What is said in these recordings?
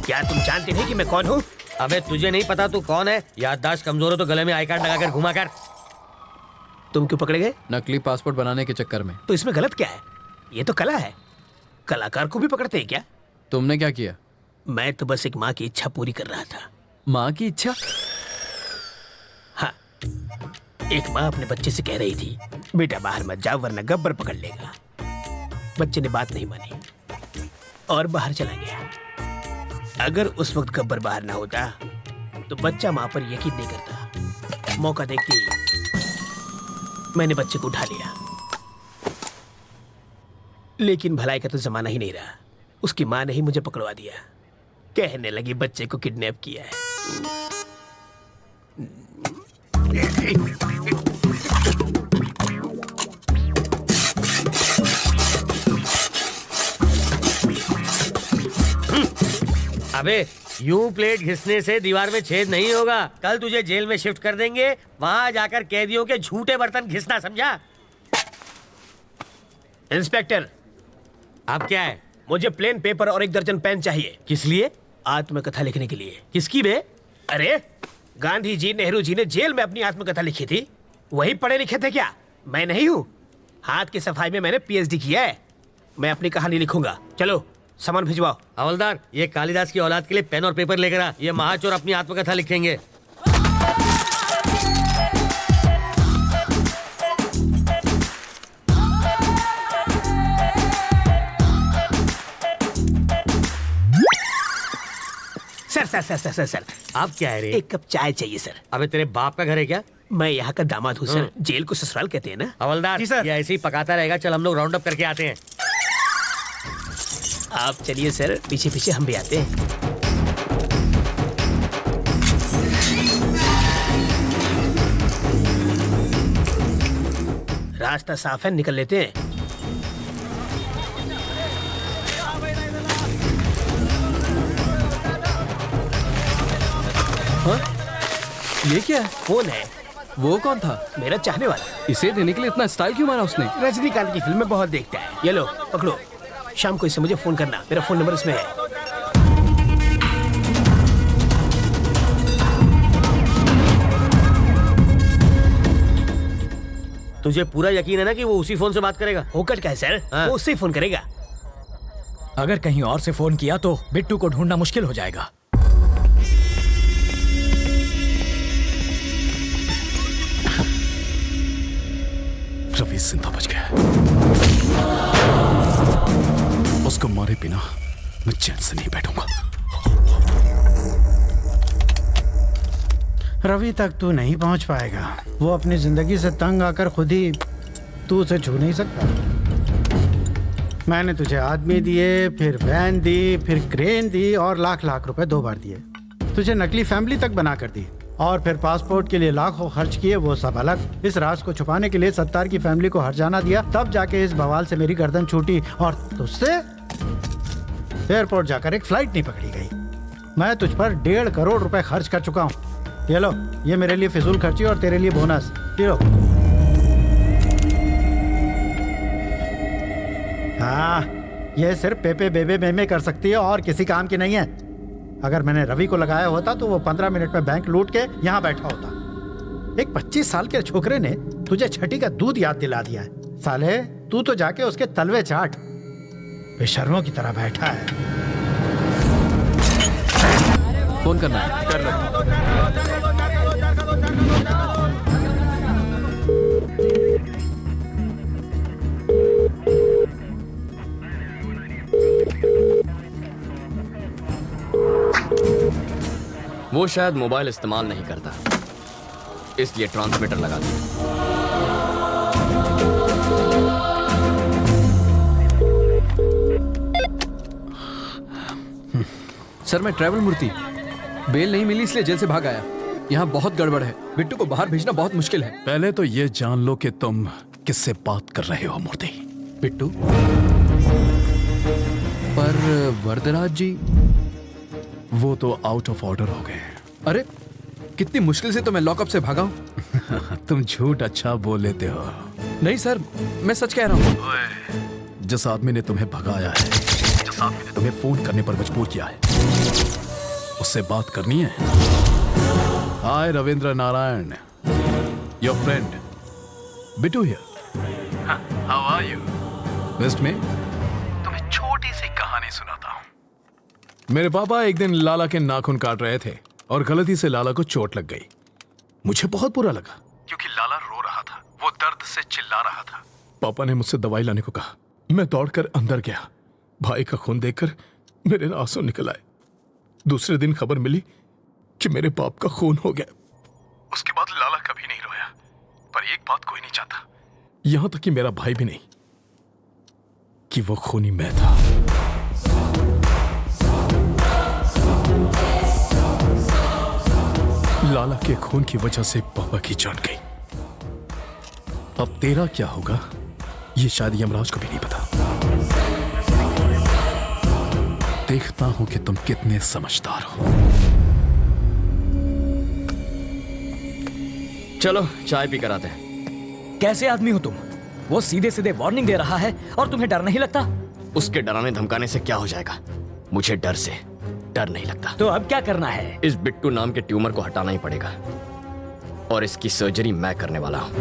क्या तुम जानते नहीं कि मैं कौन हूँ? अबे तुझे नहीं पता तू कौन है? याददाश्त कमजोर हो तो गले में आई कार्ड लगाकर घुमा कर। तुम क्यों पकड़े गए? नकली पासपोर्ट बनाने के चक्कर में। तो इसमें गलत क्या है? ये तो कला है। कलाकार को भी पकड़ते हैं क्या? तुमने क्या किया? मैं तो बस एक माँ की इच्छा पूरी कर रहा था। माँ की इच्छा? हाँ, एक माँ अपने बच्चे से कह रही थी, बेटा बाहर मत जाओ वरना गब्बर पकड़ लेगा। बच्चे ने बात नहीं मानी और बाहर चला गया। अगर उस वक्त गब्बर बाहर ना होता तो बच्चा माँ पर यकीन नहीं करता। मौका देखते ही मैंने बच्चे को उठा लिया। लेकिन भलाई का तो जमाना ही नहीं रहा। उसकी माँ ने ही मुझे पकड़वा दिया। कहने लगी बच्चे को किडनैप किया है। अबे यूं प्लेट घिसने से दीवार में छेद नहीं होगा। कल तुझे जेल में शिफ्ट कर देंगे, वहां जाकर कैदियों के झूठे बर्तन घिसना, समझा? इंस्पेक्टर, अब क्या है? मुझे प्लेन पेपर और 1 दर्जन पेन चाहिए। किस लिए? आत्मकथा लिखने के लिए। किसकी बे? अरे गांधी जी, नेहरू जी ने जेल में अपनी आत्मकथा लिखी थी। वही पढ़े लिखे थे क्या? मैं नहीं हूँ। हाथ की सफाई में मैंने पीएचडी किया है। मैं अपनी कहानी लिखूंगा। चलो सामान भिजवाओ। हवलदार, ये कालिदास की औलाद के लिए पेन और पेपर लेकर आ। ये महाचोर अपनी आत्मकथा लिखेंगे। सर अब क्या है रे? 1 कप चाय चाहिए सर। अबे तेरे बाप का घर है क्या? मैं यहाँ का दामाद हूँ सर। जेल को ससुराल कहते हैं ना। हवलदार, जी सर। ये ऐसे ही पकाता रहेगा। चल हम लोग राउंड अप करके आते हैं। आप चलिए सर, पीछे पीछे हम भी आते हैं। रास्ता साफ है, निकल लेते हैं। हाँ? ये क्या है? कौन है? वो कौन था? मेरा चाहने वाला। इसे देने के लिए इतना स्टाइल क्यों मारा उसने? रजनीकांत की फिल्में बहुत देखता है। ये लो पकड़ो। शाम को इससे मुझे फोन करना। मेरा फोन नंबर इसमें है। तुझे पूरा यकीन है ना कि वो उसी फोन से बात करेगा? होकर क्या है सर? हाँ। वो उससे ही फोन करेगा। अगर कहीं और से फोन किया तो बिट्टू को ढूंढना मुश्किल हो जाएगा। रवि जिंदा बच गया। उसको मारे बिना मैं चैन से नहीं बैठूंगा। रवि तक तू नहीं पहुंच पाएगा। वो अपनी जिंदगी से तंग आकर खुद ही तू उसे छू नहीं सकता। मैंने तुझे आदमी दिए, फिर वैन दी, फिर क्रेन दी और लाख लाख रुपए 2 बार दिए। तुझे नकली फैमिली तक बना कर दी और फिर पासपोर्ट के लिए लाखों खर्च किए, वो सब अलग। इस राज को छुपाने के लिए सत्तार की फैमिली को हर्जाना दिया, तब जाके इस बवाल से मेरी गर्दन छूटी और तुझसे एयरपोर्ट जाकर एक फ्लाइट नहीं पकड़ी गई। मैं तुझ पर 1.5 करोड़ रुपए खर्च कर चुका हूँ। ये लो, ये मेरे लिए फिजूल खर्ची और तेरे लिए बोनस। ये लो। हाँ, ये सिर्फ पेपे बेबे मेमे कर सकती है और किसी काम की नहीं है। अगर मैंने रवि को लगाया होता तो वो 15 मिनट में बैंक लूट के यहाँ बैठा होता। एक 25 साल के छोकरे ने तुझे छठी का दूध याद दिला दिया है। साले, तू तो जाके उसके तलवे चाट। बेशर्मों की तरह बैठा है। फोन करना है। कर लो। वो शायद मोबाइल इस्तेमाल नहीं करता, इसलिए ट्रांसमीटर लगा दिया। सर, मैं ट्रैवल मूर्ति। बेल नहीं मिली इसलिए जेल से भाग आया। यहाँ बहुत गड़बड़ है। बिट्टू को बाहर भेजना बहुत मुश्किल है। पहले तो ये जान लो कि तुम किससे बात कर रहे हो मूर्ति। बिट्टू? पर वरदराज जी? वो तो आउट ऑफ ऑर्डर हो गए। अरे कितनी मुश्किल से तो मैं लॉकअप से भागा हूँ। तुम झूठ अच्छा बोल लेते हो। नहीं सर, मैं सच कह रहा हूँ। जिस आदमी ने तुम्हें भगाया है, जिस आदमी ने तुम्हें फोन करने पर मजबूर किया है, उससे बात करनी है? Hi Ravindra Narayan, your friend Bittu here. How are you? Best में तुम्हें छोटी सी कहानी सुनाता हूं। मेरे पापा एक दिन लाला के नाखून काट रहे थे और गलती से लाला को चोट लग गई। मुझे बहुत बुरा लगा क्योंकि लाला रो रहा था, वो दर्द से चिल्ला रहा था। पापा ने मुझसे दवाई लाने को कहा। मैं दौड़कर अंदर गया। भाई का खून देखकर मेरे आंसू निकल आए। दूसरे दिन खबर मिली कि मेरे बाप का खून हो गया। उसके बाद लाला कभी नहीं रोया, पर एक बात कोई नहीं चाहता, यहां तक कि मेरा भाई भी नहीं, कि वो खूनी मैं था। लाला के खून की वजह से पापा की जान गई। अब तेरा क्या होगा ये शायद यमराज को भी नहीं पता। देखता हूं कि तुम कितने समझदार हो। चलो चाय पी कर आते हैं। कैसे आदमी हो तुम? वो सीधे सीधे वार्निंग दे रहा है और तुम्हें डर नहीं लगता? उसके डराने धमकाने से क्या हो जाएगा? मुझे डर से डर नहीं लगता। तो अब क्या करना है? इस बिट्टू नाम के ट्यूमर को हटाना ही पड़ेगा और इसकी सर्जरी मैं करने वाला हूं।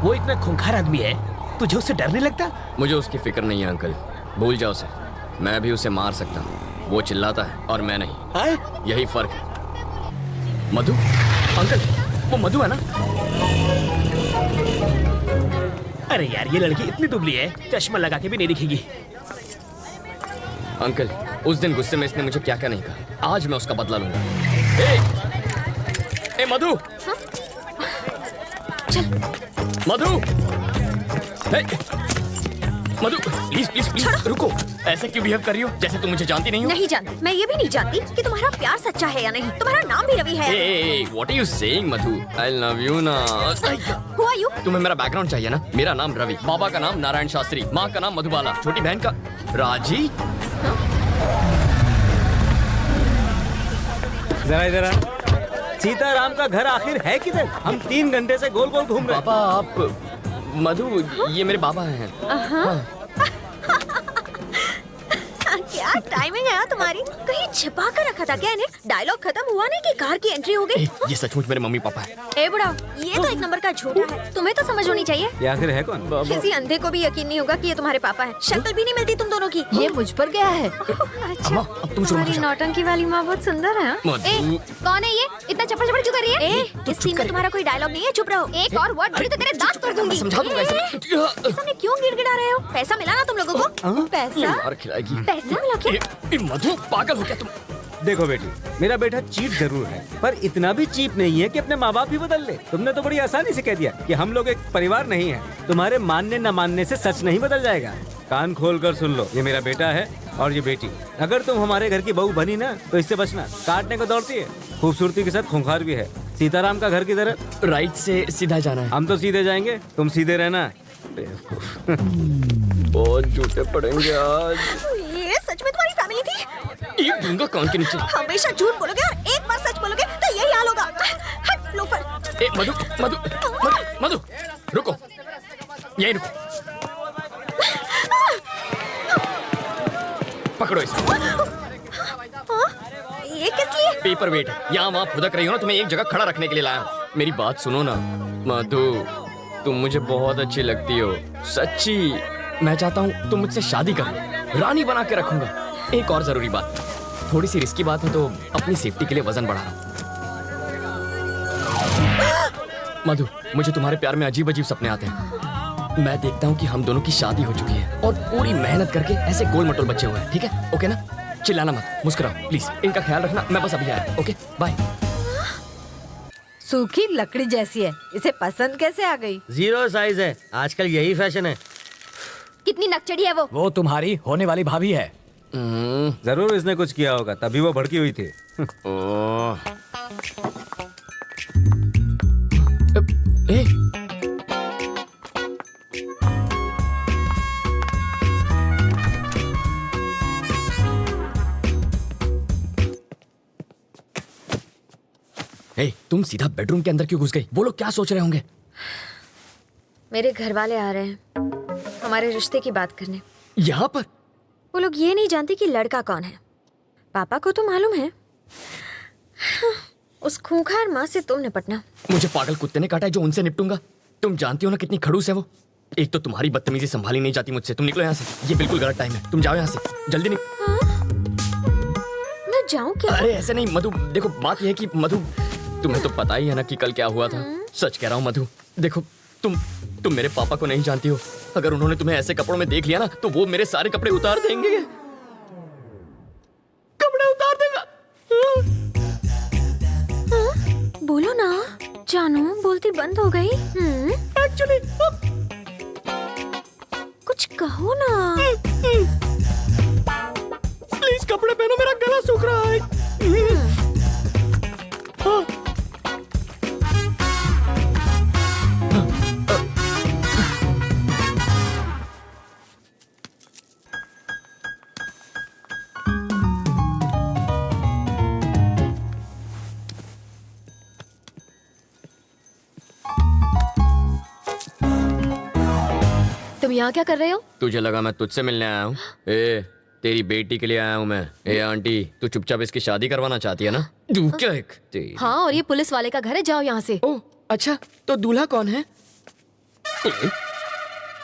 वो इतना खूंखार आदमी है, तुझे उससे डर नहीं लगता? मुझे उसकी फिक्र नहीं है अंकल, भूल जाओ उसे। मैं भी उसे मार सकता हूँ, वो चिल्लाता है और मैं नहीं। आए? यही फर्क है। मधु अंकल, वो मधु है ना? अरे यार, ये लड़की इतनी दुबली है, चश्मा लगा के भी नहीं दिखेगी। अंकल, उस दिन गुस्से में इसने मुझे क्या क्या नहीं कहा, आज मैं उसका बदला लूंगा। ए मधु! मधु! हे! मधु, प्लीज प्लीज प्लीज रुको। ऐसे क्यों बिहेव कर रही हो जैसे तुम मुझे जानती नहीं हो? नहीं जानती। मैं ये भी नहीं जानती कि तुम्हारा प्यार सच्चा है या नहीं। तुम्हारा नाम भी रवि है। What are you saying Madhu? I love you ना। Who are you? तुम्हें मेरा बैकग्राउंड चाहिए ना? मेरा नाम रवि, बाबा का नाम नारायण शास्त्री, माँ का नाम मधुबाला, छोटी बहन का राजी। जरा इधर सीताराम का घर आखिर है किधर? हम 3 घंटे से गोल गोल घूम रहे हैं। पापा आप मधु, ये मेरे बाबा हैं। क्या टाइमिंग है तुम्हारी? कहीं छिपा कर रखा था क्या इन्हें? डायलॉग खत्म हुआ नहीं कि कार की एंट्री हो गई। ये सचमुच मेरे मम्मी पापा है। ए बुढ़ा, ये तो एक नंबर का झूठा है। तुम्हें तो समझ होनी चाहिए। ये आखिर है कौन? किसी अंधे को भी यकीन नहीं होगा कि ये तुम्हारे पापा है। शक्ल भी नहीं मिलती तुम दोनों की। ये मुझ पर गया है। अम्मा, अब तुम शुरू तुम्हारी करो। नौटंकी वाली माँ बहुत सुंदर है। मधु। कौन है ये? इतना चप्पड़ चप्पड़ क्यों कर रही है? इस सीन में तुम्हारा कोई डायलॉग नहीं है, चुप रहो। एक और वर्ड बोली तो तेरे दांत तोड़ दूंगी। समझा दूंगा इसे। सामने क्यों गिड़गिड़ा रहे हो? पैसा मिला ना तुम लोगों को? पैसा? मार खिलाएगी। पैसा मिला क्या? मधु पागल हो क्या तुम? देखो बेटी, मेरा बेटा चीप जरूर है, पर इतना भी चीप नहीं है कि अपने माँ बाप भी बदल ले। तुमने तो बड़ी आसानी से कह दिया कि हम लोग एक परिवार नहीं है। तुम्हारे मानने न मानने से सच नहीं बदल जाएगा। कान खोल कर सुन लो, ये मेरा बेटा है और ये बेटी। अगर तुम हमारे घर की बहू बनी ना तो इससे बचना। काटने को दौड़ती है, खूबसूरती के साथ खूंखार भी है। सीताराम का घर किधर है? राइट से सीधा जाना है। हम तो सीधे जाएंगे, तुम सीधे रहना। बहुत झूठे पड़ेंगे आज। ये सच में तुम्हारी फैमिली थी? ये दूंगा कान के नीचे। हमेशा झूठ बोलोगे और एक बार सच बोलोगे तो यही हाल होगा। हट लोफर। ए मधु मधु मधु मधु रुको, यही रुको। पकड़ो इसे। ये किस लिए? पेपर वेट है, यहाँ वहाँ फुदक रही हो ना, तुम्हें एक जगह खड़ा रखने के लिए लाया हूँ। मेरी बात सुनो ना मधु, तुम मुझे बहुत अच्छी लगती हो, सच्ची। मैं चाहता हूँ तुम मुझसे शादी कर लो, रानी बना के रखूंगा। एक और जरूरी बात, थोड़ी सी रिस्की बात है तो अपनी सेफ्टी के लिए वजन बढ़ा रहा हूँ। मधु, मुझे तुम्हारे प्यार में अजीब अजीब सपने आते हैं। मैं देखता हूँ कि हम दोनों की शादी हो चुकी है और पूरी मेहनत करके ऐसे गोल मटोल बच्चे हुए हैं। ठीक है? ओके ना? चिल्लाना मत, मुस्कुराओ प्लीज। इनका ख्याल रखना, मैं बस अभी आया। Okay bye. सूखी लकड़ी जैसी है, इसे पसंद कैसे आ गई? 0 साइज है, आजकल यही फैशन है। कितनी नकचड़ी है वो? वो तुम्हारी होने वाली भाभी है। जरूर इसने कुछ किया होगा, तभी वो भड़की हुई थी। ए, ए, तुम सीधा बेडरूम के अंदर क्यों घुस गई? वो लोग क्या सोच रहे होंगे? मेरे घर वाले आ रहे हैं हमारे रिश्ते की बात करने। यहाँ पर? वो लोग ये नहीं जानते कि लड़का कौन है। पापा को तो मालूम है। उस खूंखार माँ से तुम निपटना। मुझे पागल कुत्ते ने काटा है जो उनसे निपटूंगा। तुम जानती हो ना कितनी खड़ूस है वो। एक तो तुम्हारी बदतमीजी संभाली नहीं जाती मुझसे। तुम निकलो यहाँ से, ये बिल्कुल गलत टाइम है। तुम जाओ यहाँ से जल्दी मैं जाऊँ क्या? अरे ऐसे नहीं मधु, देखो बात यह है कि मधु, तुम्हें तो पता ही है ना कि कल क्या हुआ था। सच कह रहा हूँ मधु, देखो तुम मेरे पापा को नहीं जानती हो। अगर उन्होंने तुम्हें ऐसे कपड़ों में देख लिया ना तो वो मेरे सारे कपड़े उतार देंगे। कपड़े उतार देगा। बोलो ना जानू, बोलती बंद हो गई। एक्चुअली कुछ कहो ना। प्लीज कपड़े पहनो, मेरा गला सूख रहा है। हाँ। तुम यहाँ क्या कर रहे हो? तुझे लगा मैं तुझसे मिलने आया हूँ? ए, तेरी बेटी के लिए आया हूँ मैं। ए आंटी, तू चुपचाप इसकी शादी करवाना चाहती है ना? तू क्या एक हाँ, और ये पुलिस वाले का घर है, जाओ यहाँ से। ओह अच्छा, तो दूल्हा कौन है?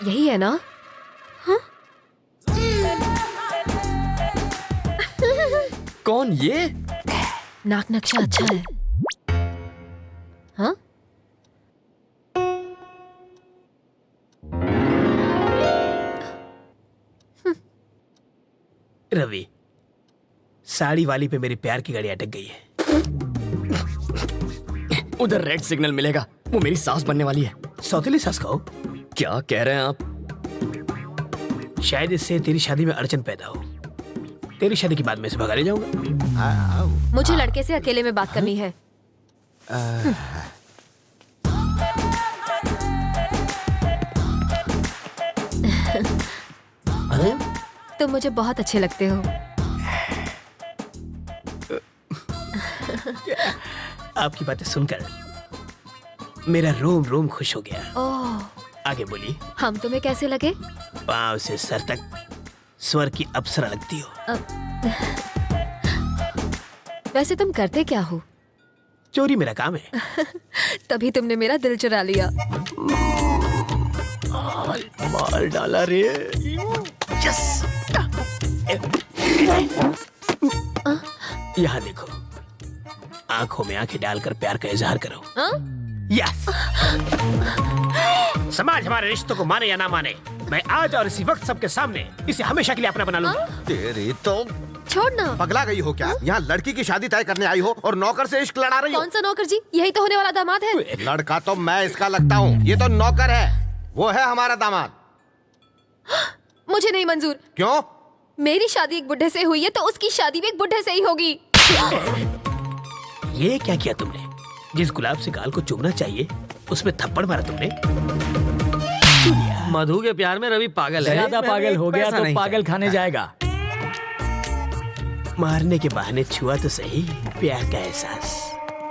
यही है ना? हाँ? कौन ये? नाक नक्शा अच्छा है। हाँ? रवि, साड़ी वाली पे मेरी प्यार की गाड़ी अटक गई है। उधर रेड सिग्नल मिलेगा, वो मेरी सास बनने वाली है। सौतेली सास कहो? क्या कह रहे हैं आप? शायद इससे तेरी शादी में अड़चन पैदा हो। तेरी शादी के बाद मैं इसे भगा ले जाऊंगा। मुझे लड़के से अकेले में बात करनी है। तुम मुझे बहुत अच्छे लगते हो। आपकी बातें सुनकर मेरा रोम रोम खुश हो गया। ओह, आगे बोलिए। हम तुम्हें कैसे लगे? पांव से सर तक स्वर की अप्सरा लगती हो। वैसे तुम करते क्या हो? चोरी मेरा काम है। तभी तुमने मेरा दिल चुरा लिया। मार डाला रे। यस। यहाँ देखो, आंखों में आंखें डालकर प्यार का इजहार करो। यस। समाज हमारे रिश्तों को माने या ना माने, मैं आज और इसी वक्त सबके सामने इसे हमेशा के लिए अपना बना लूंगा। तेरी तो छोड़ना। पगला गई हो क्या? यहाँ लड़की की शादी तय करने आई हो और नौकर से इश्क लड़ा रही हो? कौन सा नौकर जी? यही तो होने वाला दामाद है। लड़का तो मैं इसका लगता हूँ, ये तो नौकर है। वो है हमारा दामाद। मुझे नहीं मंजूर। क्यों? मेरी शादी एक बुढ़े से हुई है तो उसकी शादी भी एक बुढ़े से ही होगी। ये क्या किया तुमने? जिस गुलाब से गाल को चूमना चाहिए उसमें थप्पड़ मारा तुमने। मधु के प्यार में रवि पागल है। ज्यादा पागल हो गया तो पागल खाने जाएगा। मारने के बहाने छुआ तो सही प्यार का एहसास।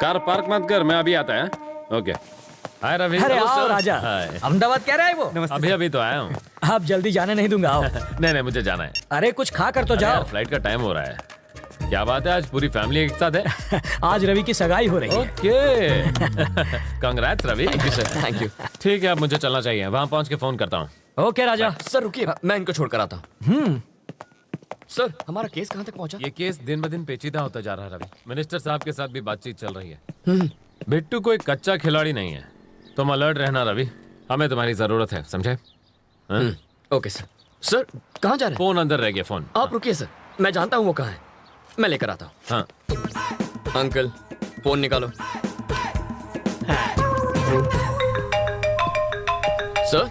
कार पार्क मत कर, मैं अभी आता है। ओके। हाय रवि। अरे आओ राजा। अहमदाबाद कह रहा है वो? अभी तो आया हूँ। आप जल्दी जाने नहीं दूंगा, आओ। नहीं मुझे जाना है। अरे कुछ खा कर तो जाओ। फ्लाइट का टाइम हो रहा है। क्या बात है, आज पूरी फैमिली एक साथ है? आज रवि की सगाई हो रही है। Okay. Congrats Ravi. Thank you. ठीक है, अब मुझे चलना चाहिए। वहाँ पहुँच के फोन करता हूँ। ओके राजा। सर रुकिए, मैं इनको छोड़ कर आता हूँ। सर हमारा केस कहाँ तक पहुँचा? ये केस दिन ब दिन पेचीदा होता जा रहा है रवि। मिनिस्टर साहब के साथ भी बातचीत चल रही है। बिट्टू कोई कच्चा खिलाड़ी नहीं है। तुम अलर्ट रहना रवि, हमें तुम्हारी जरूरत है, समझे? Okay sir. सर कहाँ जा रहे हैं? फोन अंदर रह गया। फोन आप रुकिए सर, मैं जानता हूँ वो कहाँ है, मैं लेकर आता हूँ। हाँ। अंकल फोन निकालो। सर